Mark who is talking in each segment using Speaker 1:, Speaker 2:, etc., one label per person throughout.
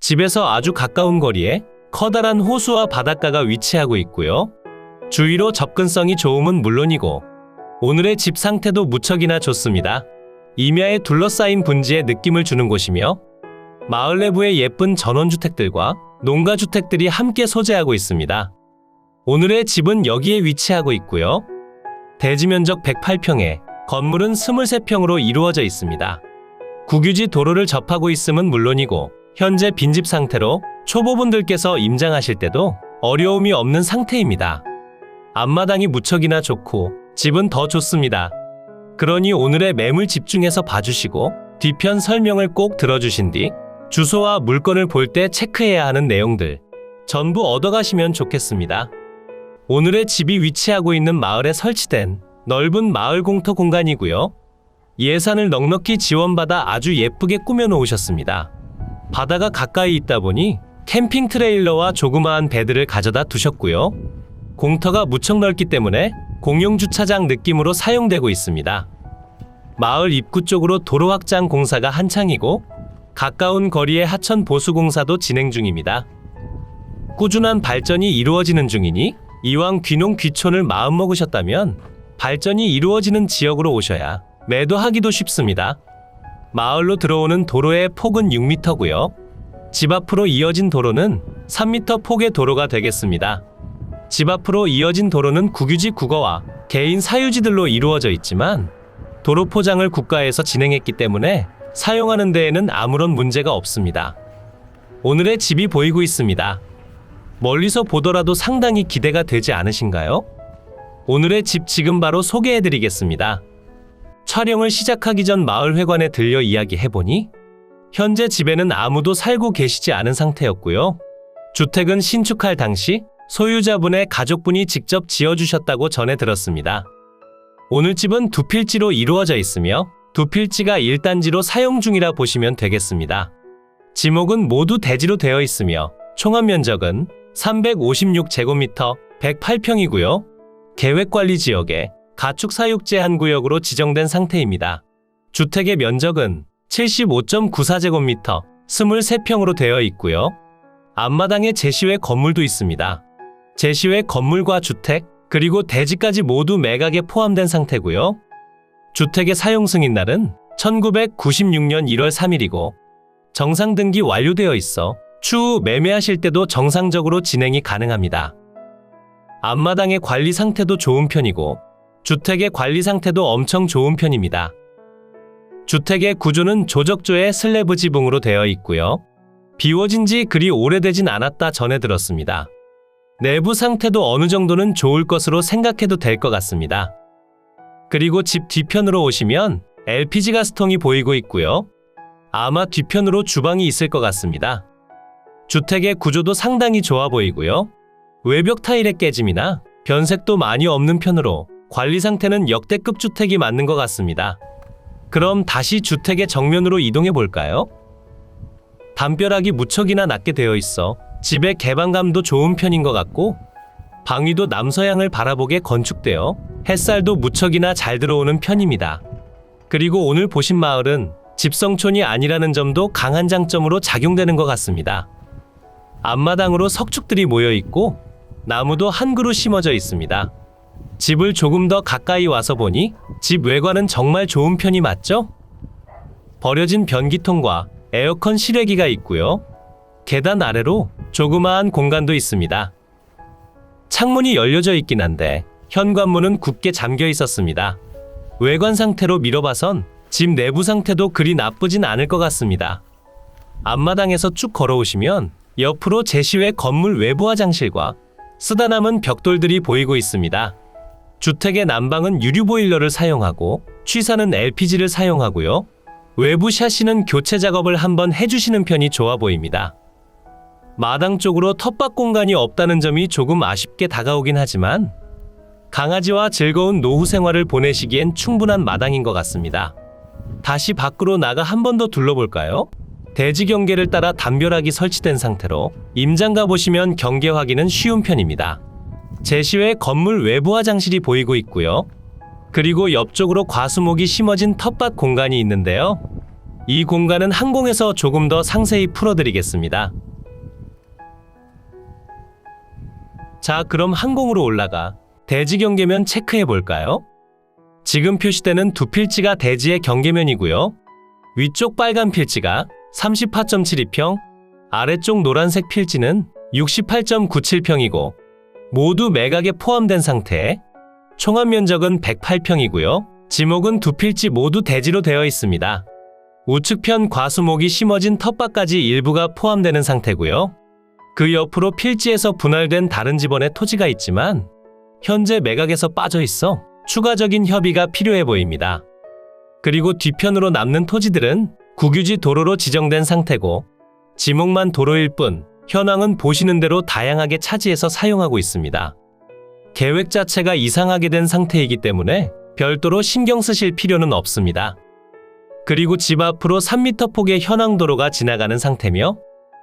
Speaker 1: 집에서 아주 가까운 거리에 커다란 호수와 바닷가가 위치하고 있고요. 주위로 접근성이 좋음은 물론이고 오늘의 집 상태도 무척이나 좋습니다. 임야에 둘러싸인 분지에 느낌을 주는 곳이며 마을 내부의 예쁜 전원주택들과 농가주택들이 함께 소재하고 있습니다. 오늘의 집은 여기에 위치하고 있고요. 대지면적 108평에 건물은 23평으로 이루어져 있습니다. 국유지 도로를 접하고 있음은 물론이고 현재 빈집 상태로 초보분들께서 임장하실 때도 어려움이 없는 상태입니다. 앞마당이 무척이나 좋고 집은 더 좋습니다. 그러니 오늘의 매물 집중해서 봐주시고 뒤편 설명을 꼭 들어주신 뒤 주소와 물건을 볼 때 체크해야 하는 내용들 전부 얻어가시면 좋겠습니다. 오늘의 집이 위치하고 있는 마을에 설치된 넓은 마을 공터 공간이고요. 예산을 넉넉히 지원받아 아주 예쁘게 꾸며 놓으셨습니다. 바다가 가까이 있다 보니 캠핑 트레일러와 조그마한 배들을 가져다 두셨고요. 공터가 무척 넓기 때문에 공용 주차장 느낌으로 사용되고 있습니다. 마을 입구 쪽으로 도로 확장 공사가 한창이고 가까운 거리에 하천 보수 공사도 진행 중입니다. 꾸준한 발전이 이루어지는 중이니 이왕 귀농 귀촌을 마음먹으셨다면 발전이 이루어지는 지역으로 오셔야 매도하기도 쉽습니다. 마을로 들어오는 도로의 폭은 6m고요. 집 앞으로 이어진 도로는 3m 폭의 도로가 되겠습니다. 집 앞으로 이어진 도로는 국유지 국어와 개인 사유지들로 이루어져 있지만 도로 포장을 국가에서 진행했기 때문에 사용하는 데에는 아무런 문제가 없습니다. 오늘의 집이 보이고 있습니다. 멀리서 보더라도 상당히 기대가 되지 않으신가요? 오늘의 집 지금 바로 소개해드리겠습니다. 촬영을 시작하기 전 마을회관에 들려 이야기해보니 현재 집에는 아무도 살고 계시지 않은 상태였고요. 주택은 신축할 당시 소유자분의 가족분이 직접 지어주셨다고 전해 들었습니다. 오늘 집은 두 필지로 이루어져 있으며 두 필지가 1단지로 사용 중이라 보시면 되겠습니다. 지목은 모두 대지로 되어 있으며 총합 면적은 356제곱미터 108평이고요. 계획관리지역에 가축사육 제한구역으로 지정된 상태입니다. 주택의 면적은 75.94제곱미터 23평으로 되어 있고요. 앞마당에 제시외 건물도 있습니다. 제시외 건물과 주택, 그리고 대지까지 모두 매각에 포함된 상태고요. 주택의 사용 승인날은 1996년 1월 3일이고 정상 등기 완료되어 있어 추후 매매하실 때도 정상적으로 진행이 가능합니다. 앞마당의 관리 상태도 좋은 편이고 주택의 관리 상태도 엄청 좋은 편입니다. 주택의 구조는 조적조의 슬래브 지붕으로 되어 있고요. 비워진 지 그리 오래되진 않았다 전해 들었습니다. 내부 상태도 어느 정도는 좋을 것으로 생각해도 될 것 같습니다. 그리고 집 뒤편으로 오시면 LPG 가스통이 보이고 있고요. 아마 뒤편으로 주방이 있을 것 같습니다. 주택의 구조도 상당히 좋아 보이고요. 외벽 타일의 깨짐이나 변색도 많이 없는 편으로 관리 상태는 역대급 주택이 맞는 것 같습니다. 그럼 다시 주택의 정면으로 이동해 볼까요? 담벼락이 무척이나 낮게 되어 있어 집의 개방감도 좋은 편인 것 같고 방위도 남서향을 바라보게 건축되어 햇살도 무척이나 잘 들어오는 편입니다. 그리고 오늘 보신 마을은 집성촌이 아니라는 점도 강한 장점으로 작용되는 것 같습니다. 앞마당으로 석축들이 모여 있고 나무도 한 그루 심어져 있습니다. 집을 조금 더 가까이 와서 보니 집 외관은 정말 좋은 편이 맞죠? 버려진 변기통과 에어컨 실외기가 있고요. 계단 아래로 조그마한 공간도 있습니다. 창문이 열려져 있긴 한데 현관문은 굳게 잠겨 있었습니다. 외관 상태로 미뤄봐선 집 내부 상태도 그리 나쁘진 않을 것 같습니다. 앞마당에서 쭉 걸어오시면 옆으로 제시외 건물 외부 화장실과 쓰다 남은 벽돌들이 보이고 있습니다. 주택의 난방은 유류 보일러를 사용하고 취사는 LPG를 사용하고요. 외부 샤시는 교체 작업을 한번 해주시는 편이 좋아 보입니다. 마당 쪽으로 텃밭 공간이 없다는 점이 조금 아쉽게 다가오긴 하지만 강아지와 즐거운 노후 생활을 보내시기엔 충분한 마당인 것 같습니다. 다시 밖으로 나가 한 번 더 둘러볼까요? 대지 경계를 따라 담벼락이 설치된 상태로 임장 가보시면 경계 확인은 쉬운 편입니다. 제시외 건물 외부 화장실이 보이고 있고요. 그리고 옆쪽으로 과수목이 심어진 텃밭 공간이 있는데요. 이 공간은 항공에서 조금 더 상세히 풀어드리겠습니다. 자, 그럼 항공으로 올라가 대지 경계면 체크해 볼까요? 지금 표시되는 두 필지가 대지의 경계면이고요. 위쪽 빨간 필지가 34.72평, 아래쪽 노란색 필지는 68.97평이고 모두 매각에 포함된 상태. 총합 면적은 108평이고요. 지목은 두 필지 모두 대지로 되어 있습니다. 우측편 과수목이 심어진 텃밭까지 일부가 포함되는 상태고요. 그 옆으로 필지에서 분할된 다른 지번의 토지가 있지만 현재 매각에서 빠져 있어 추가적인 협의가 필요해 보입니다. 그리고 뒤편으로 남는 토지들은 국유지 도로로 지정된 상태고 지목만 도로일 뿐 현황은 보시는 대로 다양하게 차지해서 사용하고 있습니다. 계획 자체가 이상하게 된 상태이기 때문에 별도로 신경 쓰실 필요는 없습니다. 그리고 집 앞으로 3m 폭의 현황도로가 지나가는 상태며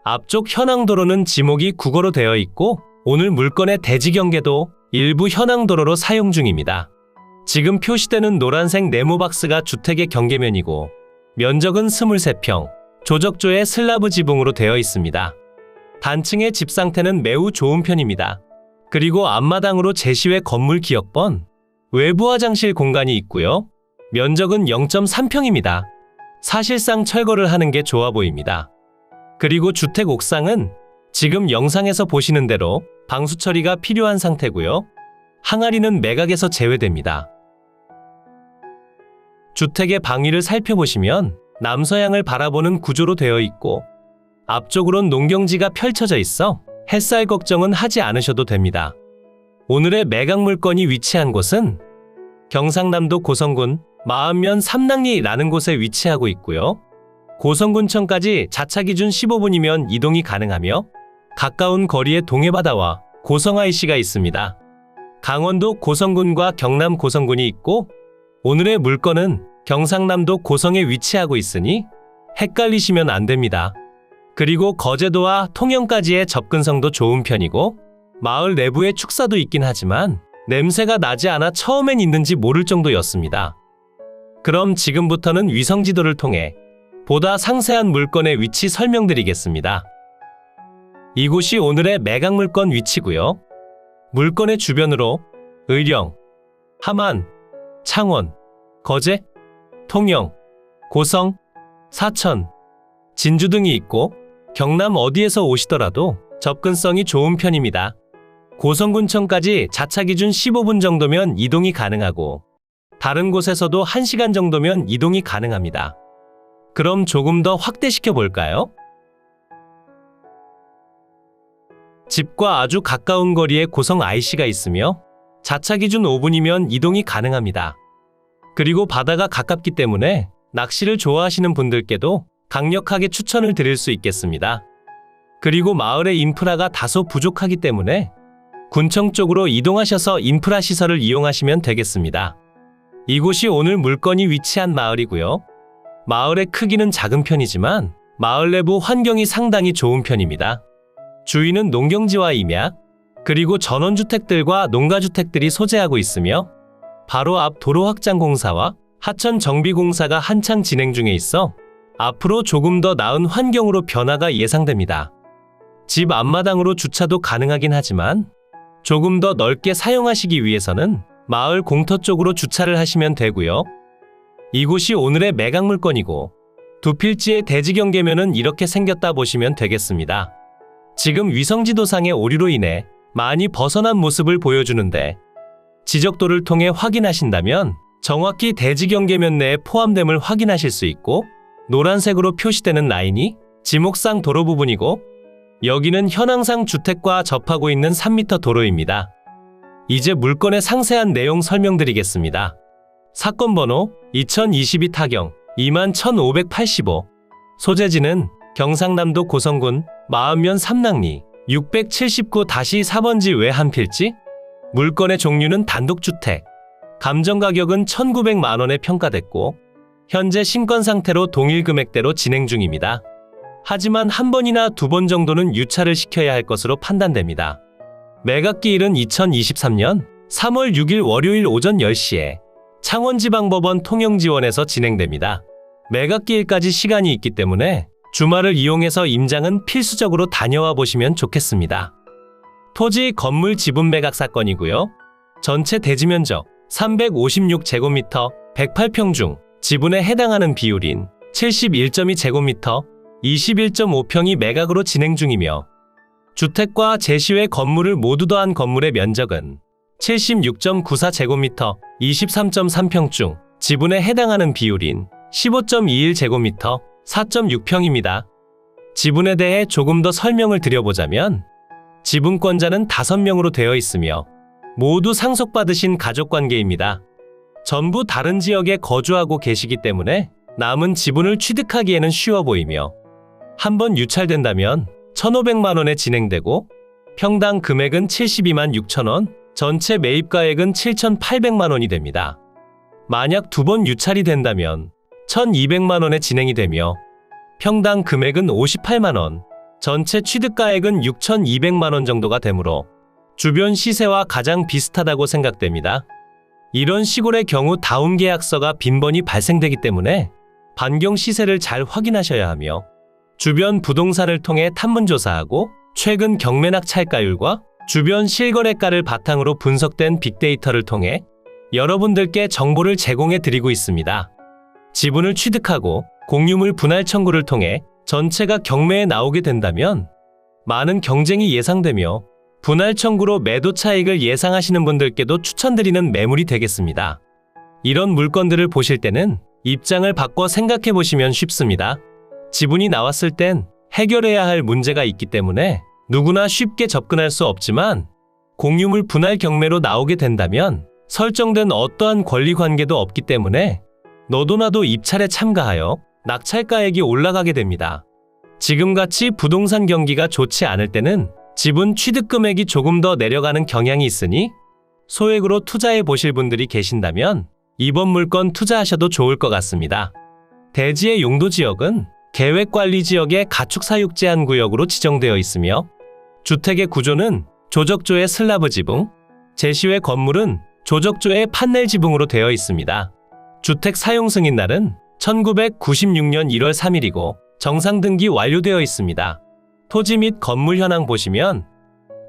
Speaker 1: 앞쪽 현황도로는 지목이 국어로 되어 있고 오늘 물건의 대지 경계도 일부 현황도로로 사용 중입니다. 지금 표시되는 노란색 네모박스가 주택의 경계면이고 면적은 23평, 조적조의 슬라브 지붕으로 되어 있습니다. 단층의 집 상태는 매우 좋은 편입니다. 그리고 앞마당으로 제시외 건물 기역번, 외부 화장실 공간이 있고요. 면적은 0.3평입니다. 사실상 철거를 하는 게 좋아 보입니다. 그리고 주택 옥상은 지금 영상에서 보시는 대로 방수 처리가 필요한 상태고요. 항아리는 매각에서 제외됩니다. 주택의 방위를 살펴보시면 남서향을 바라보는 구조로 되어 있고 앞쪽으론 농경지가 펼쳐져 있어 햇살 걱정은 하지 않으셔도 됩니다. 오늘의 매각 물건이 위치한 곳은 경상남도 고성군 마안면 삼랑리라는 곳에 위치하고 있고요. 고성군청까지 자차 기준 15분이면 이동이 가능하며 가까운 거리에 동해바다와 고성 IC가 있습니다. 강원도 고성군과 경남 고성군이 있고 오늘의 물건은 경상남도 고성에 위치하고 있으니 헷갈리시면 안 됩니다. 그리고 거제도와 통영까지의 접근성도 좋은 편이고 마을 내부에 축사도 있긴 하지만 냄새가 나지 않아 처음엔 있는지 모를 정도였습니다. 그럼 지금부터는 위성지도를 통해 보다 상세한 물건의 위치 설명드리겠습니다. 이곳이 오늘의 매각 물건 위치고요. 물건의 주변으로 의령, 함안, 창원, 거제, 통영, 고성, 사천, 진주 등이 있고 경남 어디에서 오시더라도 접근성이 좋은 편입니다. 고성군청까지 자차 기준 15분 정도면 이동이 가능하고 다른 곳에서도 1시간 정도면 이동이 가능합니다. 그럼 조금 더 확대시켜 볼까요? 집과 아주 가까운 거리에 고성 IC가 있으며 자차 기준 5분이면 이동이 가능합니다. 그리고 바다가 가깝기 때문에 낚시를 좋아하시는 분들께도 강력하게 추천을 드릴 수 있겠습니다. 그리고 마을의 인프라가 다소 부족하기 때문에 군청 쪽으로 이동하셔서 인프라 시설을 이용하시면 되겠습니다. 이곳이 오늘 물건이 위치한 마을이고요. 마을의 크기는 작은 편이지만 마을 내부 환경이 상당히 좋은 편입니다. 주위는 농경지와 임야, 그리고 전원주택들과 농가주택들이 소재하고 있으며 바로 앞 도로 확장 공사와 하천 정비 공사가 한창 진행 중에 있어 앞으로 조금 더 나은 환경으로 변화가 예상됩니다. 집 앞마당으로 주차도 가능하긴 하지만 조금 더 넓게 사용하시기 위해서는 마을 공터 쪽으로 주차를 하시면 되고요. 이곳이 오늘의 매각 물건이고 두 필지의 대지 경계면은 이렇게 생겼다 보시면 되겠습니다. 지금 위성지도상의 오류로 인해 많이 벗어난 모습을 보여주는데 지적도를 통해 확인하신다면 정확히 대지 경계면 내에 포함됨을 확인하실 수 있고 노란색으로 표시되는 라인이 지목상 도로 부분이고 여기는 현황상 주택과 접하고 있는 3m 도로입니다. 이제 물건의 상세한 내용 설명드리겠습니다. 사건 번호 2022 타경 21,585 소재지는 경상남도 고성군 마안면 삼랑리 679-4번지 외 한 필지 물건의 종류는 단독주택 감정가격은 1,900만원에 평가됐고 현재 신권 상태로 동일 금액대로 진행 중입니다. 하지만 한 번이나 두 번 정도는 유찰을 시켜야 할 것으로 판단됩니다. 매각기일은 2023년 3월 6일 월요일 오전 10시에 창원지방법원 통영지원에서 진행됩니다. 매각기일까지 시간이 있기 때문에 주말을 이용해서 임장은 필수적으로 다녀와 보시면 좋겠습니다. 토지 건물 지분 매각 사건이고요. 전체 대지 면적 356제곱미터 108평 중 지분에 해당하는 비율인 71.2제곱미터 21.5평이 매각으로 진행 중이며 주택과 제시외 건물을 모두 더한 건물의 면적은 76.94제곱미터 23.3평 중 지분에 해당하는 비율인 15.21제곱미터 4.6평입니다. 지분에 대해 조금 더 설명을 드려보자면 지분권자는 5명으로 되어 있으며 모두 상속받으신 가족관계입니다. 전부 다른 지역에 거주하고 계시기 때문에 남은 지분을 취득하기에는 쉬워 보이며 한번 유찰된다면 1,500만 원에 진행되고 평당 금액은 72만 6천 원, 전체 매입가액은 7,800만 원이 됩니다. 만약 2번 유찰이 된다면 1,200만 원에 진행이 되며 평당 금액은 58만 원, 전체 취득가액은 6,200만 원 정도가 되므로 주변 시세와 가장 비슷하다고 생각됩니다. 이런 시골의 경우 다운 계약서가 빈번히 발생되기 때문에 반경 시세를 잘 확인하셔야 하며 주변 부동산을 통해 탐문조사하고 최근 경매 낙찰가율과 주변 실거래가를 바탕으로 분석된 빅데이터를 통해 여러분들께 정보를 제공해 드리고 있습니다. 지분을 취득하고 공유물 분할 청구를 통해 전체가 경매에 나오게 된다면 많은 경쟁이 예상되며 분할 청구로 매도 차익을 예상하시는 분들께도 추천드리는 매물이 되겠습니다. 이런 물건들을 보실 때는 입장을 바꿔 생각해 보시면 쉽습니다. 지분이 나왔을 땐 해결해야 할 문제가 있기 때문에 누구나 쉽게 접근할 수 없지만 공유물 분할 경매로 나오게 된다면 설정된 어떠한 권리 관계도 없기 때문에 너도 나도 입찰에 참가하여 낙찰가액이 올라가게 됩니다. 지금같이 부동산 경기가 좋지 않을 때는 지분 취득 금액이 조금 더 내려가는 경향이 있으니 소액으로 투자해 보실 분들이 계신다면 이번 물건 투자하셔도 좋을 것 같습니다. 대지의 용도 지역은 계획관리지역의 가축사육 제한 구역으로 지정되어 있으며 주택의 구조는 조적조의 슬라브 지붕, 제시외 건물은 조적조의 판넬 지붕으로 되어 있습니다. 주택 사용 승인 날은 1996년 1월 3일이고 정상 등기 완료되어 있습니다. 토지 및 건물 현황 보시면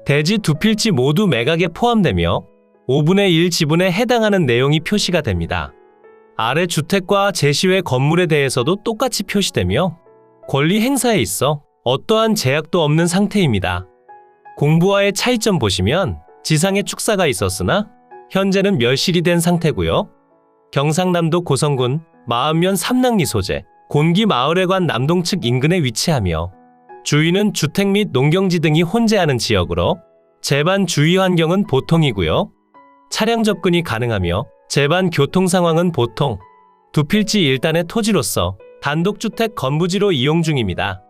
Speaker 1: 대지 두 필지 모두 매각에 포함되며 5분의 1 지분에 해당하는 내용이 표시가 됩니다. 아래 주택과 제시외 건물에 대해서도 똑같이 표시되며 권리 행사에 있어 어떠한 제약도 없는 상태입니다. 공부와의 차이점 보시면 지상에 축사가 있었으나 현재는 멸실이 된 상태고요. 경상남도 고성군 마읍면 삼랑리 소재 곤기마을회관 남동측 인근에 위치하며 주위는 주택 및 농경지 등이 혼재하는 지역으로 제반 주위 환경은 보통이고요. 차량 접근이 가능하며 제반 교통 상황은 보통 두 필지 1단의 토지로서 단독주택 건부지로 이용 중입니다.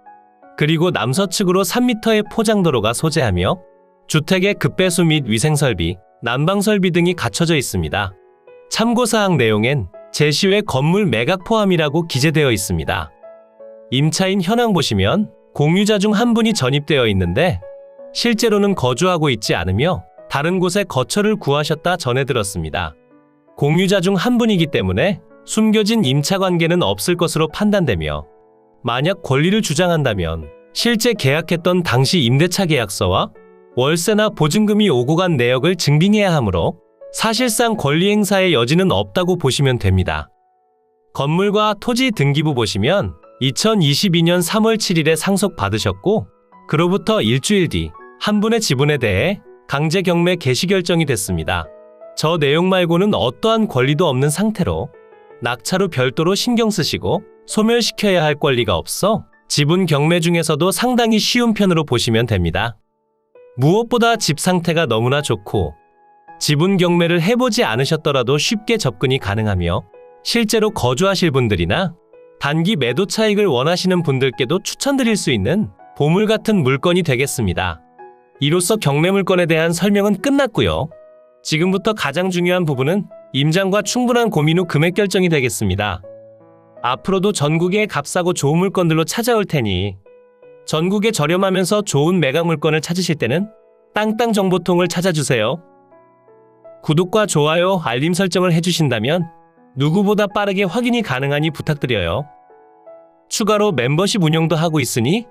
Speaker 1: 그리고 남서측으로 3m의 포장도로가 소재하며 주택의 급배수 및 위생설비, 난방설비 등이 갖춰져 있습니다. 참고사항 내용엔 제시외 건물 매각 포함이라고 기재되어 있습니다. 임차인 현황 보시면 공유자 중 한 분이 전입되어 있는데 실제로는 거주하고 있지 않으며 다른 곳에 거처를 구하셨다 전해 들었습니다. 공유자 중 한 분이기 때문에 숨겨진 임차관계는 없을 것으로 판단되며 만약 권리를 주장한다면 실제 계약했던 당시 임대차 계약서와 월세나 보증금이 오고 간 내역을 증빙해야 하므로 사실상 권리 행사의 여지는 없다고 보시면 됩니다. 건물과 토지 등기부 보시면 2022년 3월 7일에 상속받으셨고 그로부터 일주일 뒤 한 분의 지분에 대해 강제 경매 개시 결정이 됐습니다. 저 내용 말고는 어떠한 권리도 없는 상태로 낙찰 후 별도로 신경 쓰시고 소멸시켜야 할 권리가 없어 지분 경매 중에서도 상당히 쉬운 편으로 보시면 됩니다. 무엇보다 집 상태가 너무나 좋고 지분 경매를 해보지 않으셨더라도 쉽게 접근이 가능하며 실제로 거주하실 분들이나 단기 매도 차익을 원하시는 분들께도 추천드릴 수 있는 보물 같은 물건이 되겠습니다. 이로써 경매 물건에 대한 설명은 끝났고요. 지금부터 가장 중요한 부분은 임장과 충분한 고민 후 금액 결정이 되겠습니다. 앞으로도 전국에 값싸고 좋은 물건들로 찾아올 테니 전국에 저렴하면서 좋은 매각 물건을 찾으실 때는 땅땅정보통을 찾아주세요. 구독과 좋아요, 알림 설정을 해주신다면 누구보다 빠르게 확인이 가능하니 부탁드려요. 추가로 멤버십 운영도 하고 있으니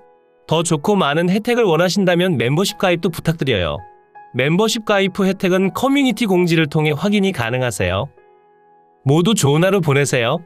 Speaker 1: 더 좋고 많은 혜택을 원하신다면 멤버십 가입도 부탁드려요. 멤버십 가입 후 혜택은 커뮤니티 공지를 통해 확인이 가능하세요. 모두 좋은 하루 보내세요.